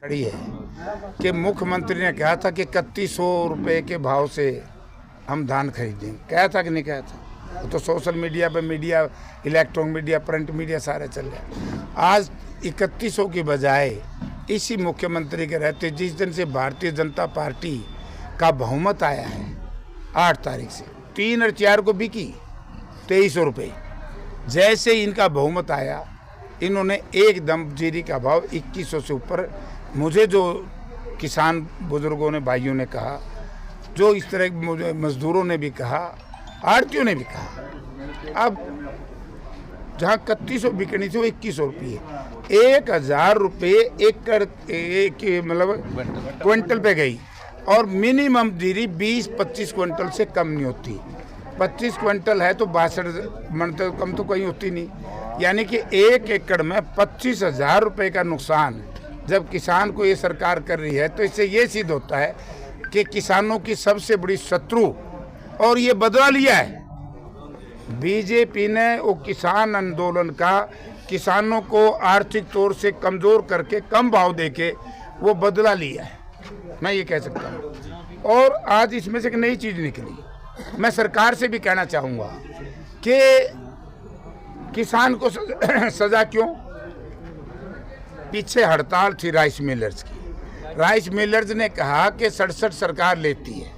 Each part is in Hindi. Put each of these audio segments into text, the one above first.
खड़ी है कि मुख्यमंत्री ने कहा था कि 3100 रुपये के भाव से हम धान खरीदें। कहा था कि नहीं कहा था? वो तो सोशल मीडिया पे, media, electronic media, print media सारे चल रहे। आज 3100 की बजाय इसी मुख्यमंत्री के रहते, जिस दिन से भारतीय जनता पार्टी का बहुमत आया है 8 तारीख से, 3 और 4 को बिकी 2300 रुपये। जैसे इनका बहुमत आया, इन्होंने एकदम जीरी का भाव 2100 से ऊपर। मुझे जो किसान बुजुर्गों ने, भाइयों ने कहा, जो इस तरह मजदूरों ने भी कहा, आड़तियों ने भी कहा, अब जहाँ 3100 बिकनी थी वो 2100 रुपये, 1000 रुपये एकड़, एक मतलब क्विंटल पे गई। और मिनिमम जीरी 20-25 क्विंटल से कम नहीं होती। 25 क्विंटल है तो 62 मन तो कम तो कहीं होती नहीं। यानी कि 1 एकड़ में 25,000 रुपये का नुकसान जब किसान को ये सरकार कर रही है, तो इससे ये सिद्ध होता है कि किसानों की सबसे बड़ी शत्रु, और ये बदला लिया है बीजेपी ने, वो किसान आंदोलन का, किसानों को आर्थिक तौर से कमज़ोर करके कम भाव देके वो बदला लिया है, मैं ये कह सकता हूँ। और आज इसमें से एक नई चीज़ निकली। मैं सरकार से भी कहना चाहूँगा कि किसान को सज़ा क्यों? पीछे हड़ताल थी राइस मिलर्स की। राइस मिलर्स ने कहा कि 67 सरकार लेती है।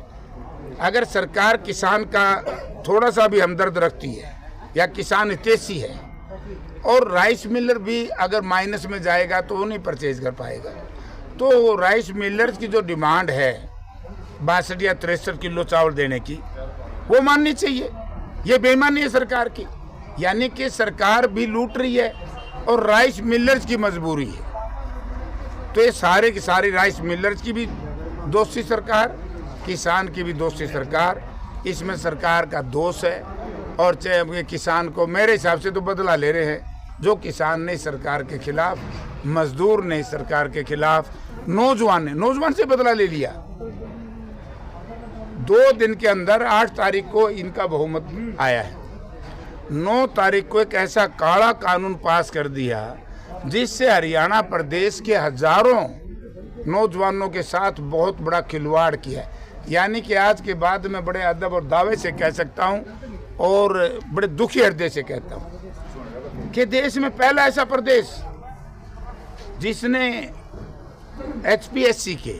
अगर सरकार किसान का थोड़ा सा भी हमदर्द रखती है या किसान हितैषी है, और राइस मिलर भी अगर माइनस में जाएगा तो वो नहीं परचेज कर पाएगा। तो राइस मिलर्स की जो डिमांड है 62 या 63 किलो चावल देने की, वो माननी चाहिए। ये बेईमानी है सरकार की। यानी कि सरकार भी लूट रही है और राइस मिलर्स की मजबूरी है। तो ये सारे की सारी राइस मिलर्स की भी दोषी सरकार, किसान की भी दोषी सरकार। इसमें सरकार का दोष है। और चाहे किसान को, मेरे हिसाब से तो बदला ले रहे हैं। जो किसान ने सरकार के खिलाफ, मजदूर ने सरकार के खिलाफ, नौजवान से बदला ले लिया। 2 दिन के अंदर 8 तारीख को इनका बहुमत आया है। 9 तारीख को एक ऐसा काला कानून पास कर दिया जिससे हरियाणा प्रदेश के हजारों नौजवानों के साथ बहुत बड़ा खिलवाड़ किया है। यानी कि आज के बाद मैं बड़े अदब और दावे से कह सकता हूं, और बड़े दुखी हृदय से कहता हूं कि देश में पहला ऐसा प्रदेश जिसने HPSC के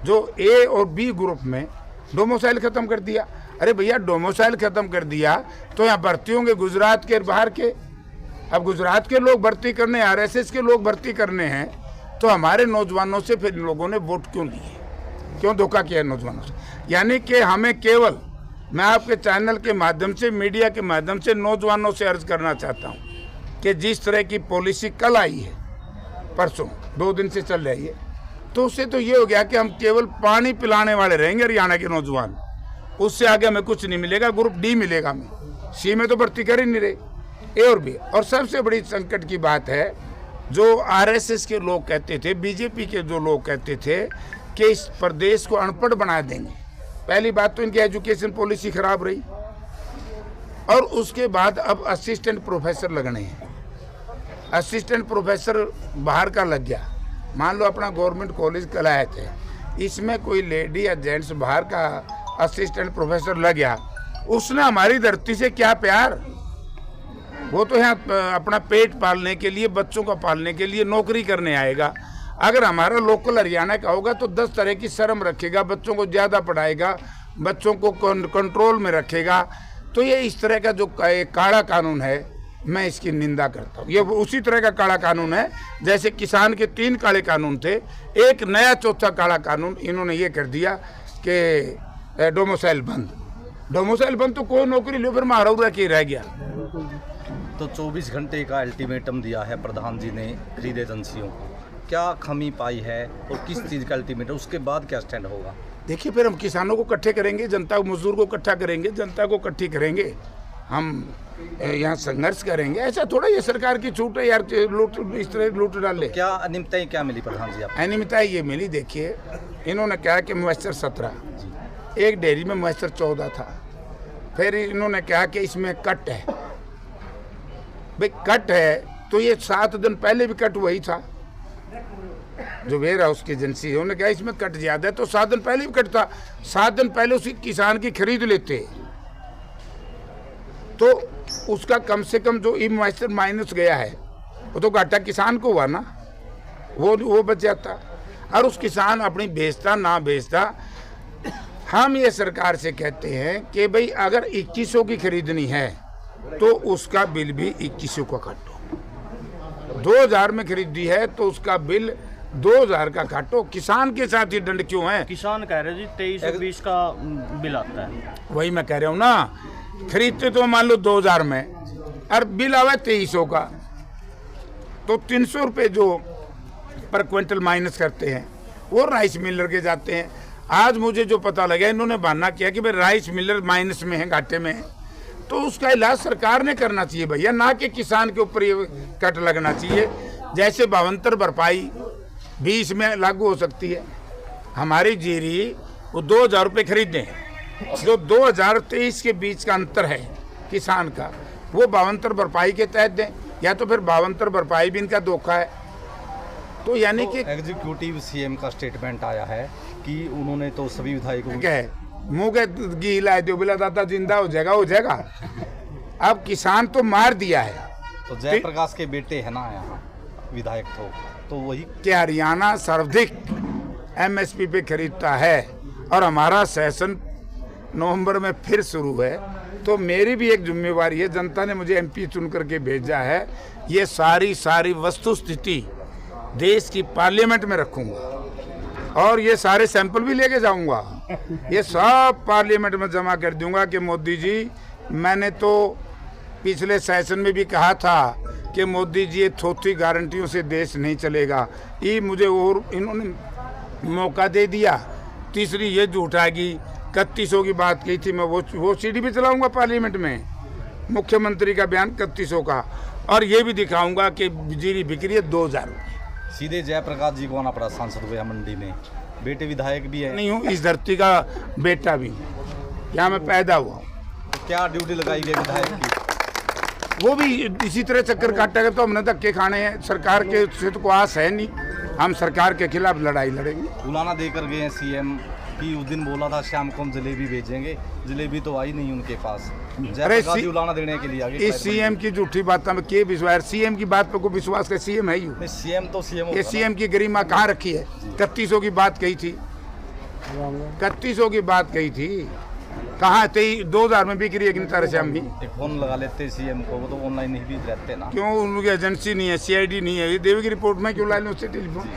जो A और B ग्रुप में डोमिसाइल खत्म कर दिया। अरे भैया, डोमिसाइल खत्म कर दिया तो यहाँ भर्ती होंगे गुजरात के, बाहर के। अब गुजरात के लोग भर्ती करने, RSS के लोग भर्ती करने हैं, तो हमारे नौजवानों से फिर लोगों ने वोट क्यों लिए? क्यों धोखा किया नौजवानों से? यानी कि हमें केवल, मैं आपके चैनल के माध्यम से, मीडिया के माध्यम से नौजवानों से अर्ज करना चाहता हूँ कि जिस तरह की पॉलिसी कल आई है, परसों 2 दिन से चल रही है, तो उससे तो ये हो गया कि हम केवल पानी पिलाने वाले रहेंगे हरियाणा के नौजवान। उससे आगे हमें कुछ नहीं मिलेगा। ग्रुप D मिलेगा हमें, C में तो भर्ती कर ही नहीं रहे, A और B। और सबसे बड़ी संकट की बात है, जो RSS के लोग कहते थे, बीजेपी के जो लोग कहते थे कि इस प्रदेश को अनपढ़ बना देंगे। पहली बात तो इनकी एजुकेशन पॉलिसी खराब रही, और उसके बाद अब असिस्टेंट प्रोफेसर लगने हैं। असिस्टेंट प्रोफेसर बाहर का लग गया। मान लो अपना गवर्नमेंट कॉलेज कलाए थे, इसमें कोई लेडी या जेंट्स बाहर का असिस्टेंट प्रोफेसर लग गया, उसने हमारी धरती से क्या प्यार? वो तो यहाँ अपना पेट पालने के लिए, बच्चों को पालने के लिए नौकरी करने आएगा। अगर हमारा लोकल हरियाणा का होगा तो 10 तरह की शर्म रखेगा, बच्चों को ज़्यादा पढ़ाएगा, बच्चों को कंट्रोल में रखेगा। तो ये इस तरह का जो काला कानून है, मैं इसकी निंदा करता हूँ। ये उसी तरह का काला कानून है जैसे किसान के 3 काले कानून थे, एक नया 4था काला कानून इन्होंने ये कर दिया कि डोमिसाइल बंद। डोमिसाइल बंद तो कोई नौकरी लो, फिर महारौरा की रह गया। तो 24 घंटे का अल्टीमेटम दिया है प्रधान जी ने खरीद एजेंसियों को, क्या खामी पाई है और किस चीज़ का अल्टीमेटम, उसके बाद क्या स्टैंड होगा? देखिए, फिर हम किसानों को इकट्ठे करेंगे, जनता को, मजदूर को इकट्ठा करेंगे, जनता को इकट्ठी करेंगे, हम यहाँ संघर्ष करेंगे। ऐसा थोड़ा ये सरकार की छूट है यार, लूट, इस तरह लूट डाल ले। क्या अनियमितताएं क्या मिली प्रधान जी? अनियमितताएं ये मिली, देखिए, इन्होंने कहा कि मॉइस्चर 17, एक डेयरी में मॉइस्चर 14 था। फिर इन्होंने कहा कि इसमें कट है। भाई कट है तो ये 7 दिन पहले भी कट वही था। जो वेयर हाउस की एजेंसी है, उन्होंने कहा इसमें कट ज़्यादा है, तो 7 दिन पहले भी कटता, 7 दिन पहले उसी किसान की खरीद लेते तो उसका कम से कम जो ई माइनस गया है वो तो घाटा किसान को हुआ ना, वो बच जाता। और उस किसान अपनी बेचता ना बेचता, हम ये सरकार से कहते हैं कि भाई अगर 2100 की खरीदनी है तो उसका बिल भी 2100 का काटो, 2000 में खरीदी है तो उसका बिल 2000 का काटो। किसान के साथ ही दंड क्यों है? किसान कह रहे जी 2320 का बिल आता है। वही मैं कह रहा हूँ ना, खरीदते तो मान लो 2000 में और बिल आवा 2300 का, तो 300 रुपये जो पर क्विंटल माइनस करते हैं वो राइस मिलर के जाते हैं। आज मुझे जो पता लगा, इन्होंने बहाना किया कि भाई राइस मिलर माइनस में है, घाटे में है, तो उसका इलाज सरकार ने करना चाहिए भैया, ना कि किसान के ऊपर ये कट लगना चाहिए। जैसे भावांतर भरपाई भी इसमें लागू हो सकती है। हमारी जीरी वो 2000 रुपये खरीदें, जो 2023 के बीच का अंतर है किसान का, वो भावांतर भरपाई के तहत दें, या तो फिर भावांतर भरपाई भी इनका धोखा है। तो यानी कि एग्जीक्यूटिव सीएम का स्टेटमेंट आया है कि उन्होंने तो सभी विधायकों क्या है, मुंह के घी लाए दो बिला दाता जिंदा हो जाएगा। अब किसान तो मार दिया है। तो जयप्रकाश के बेटे है ना यहाँ विधायक, तो वही कि हरियाणा सर्वाधिक एमएसपी पे खरीदता है और हमारा सेशन नवंबर में फिर शुरू है, तो मेरी भी एक जिम्मेवारी है, जनता ने मुझे एमपी चुन करके भेजा है, ये सारी वस्तु स्थिति देश की पार्लियामेंट में रखूंगा और ये सारे सैंपल भी लेके जाऊंगा, ये सब पार्लियामेंट में जमा कर दूंगा कि मोदी जी, मैंने तो पिछले सेशन में भी कहा था कि मोदी जी ये थोथी गारंटियों से देश नहीं चलेगा, ये मुझे और इन्होंने मौका दे दिया। तीसरी ये झूठागी 3100 की बात की थी, मैं वो सीडी भी चलाऊंगा पार्लियामेंट में, मुख्यमंत्री का बयान 3100 का, और ये भी दिखाऊंगा कि जीरी बिक्री है 2000। सीधे जयप्रकाश जी को आना पड़ा सांसद हुए मंडी में, बेटे विधायक भी है। नहीं हूँ, इस धरती का बेटा भी, यहाँ मैं पैदा हुआ। तो क्या ड्यूटी लगाई गई विधायक की? वो भी इसी तरह चक्कर काटेगा, तो हमने धक्के खाने हैं, सरकार के से तो कोई आस है नहीं, हम सरकार के खिलाफ लड़ाई लड़ेंगे। बुलाना देकर गए हैं सीएम कि उस दिन बोला था शाम को हम जलेबी भेजेंगे, जलेबी तो आई नहीं उनके पास। जयप्रकाश जी बुलाना देने के लिए आगे। इस सीएम की झूठी बात में के विश्वास, सीएम की बात पे कोई विश्वास का सीएम है ही? सीएम तो सीएम, ये सीएम की गरिमा कहाँ रखी है? 3100 की बात कही थी, 3100 की बात कही थी, कहाँ थे? 2000 में बिक्री है कि तरह से हम भी फोन लगा लेते सीएम को, वो तो ऑनलाइन ही भी रहते ना। क्यों? उनकी एजेंसी नहीं है, सीआईडी नहीं है, ये देवी की रिपोर्ट में क्यों ला लें उससे टेलीफोन?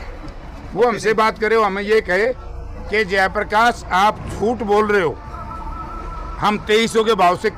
वो हमसे बात करे, हमें ये कहे कि जयप्रकाश आप झूठ बोल रहे हो, हम 2300 के भाव से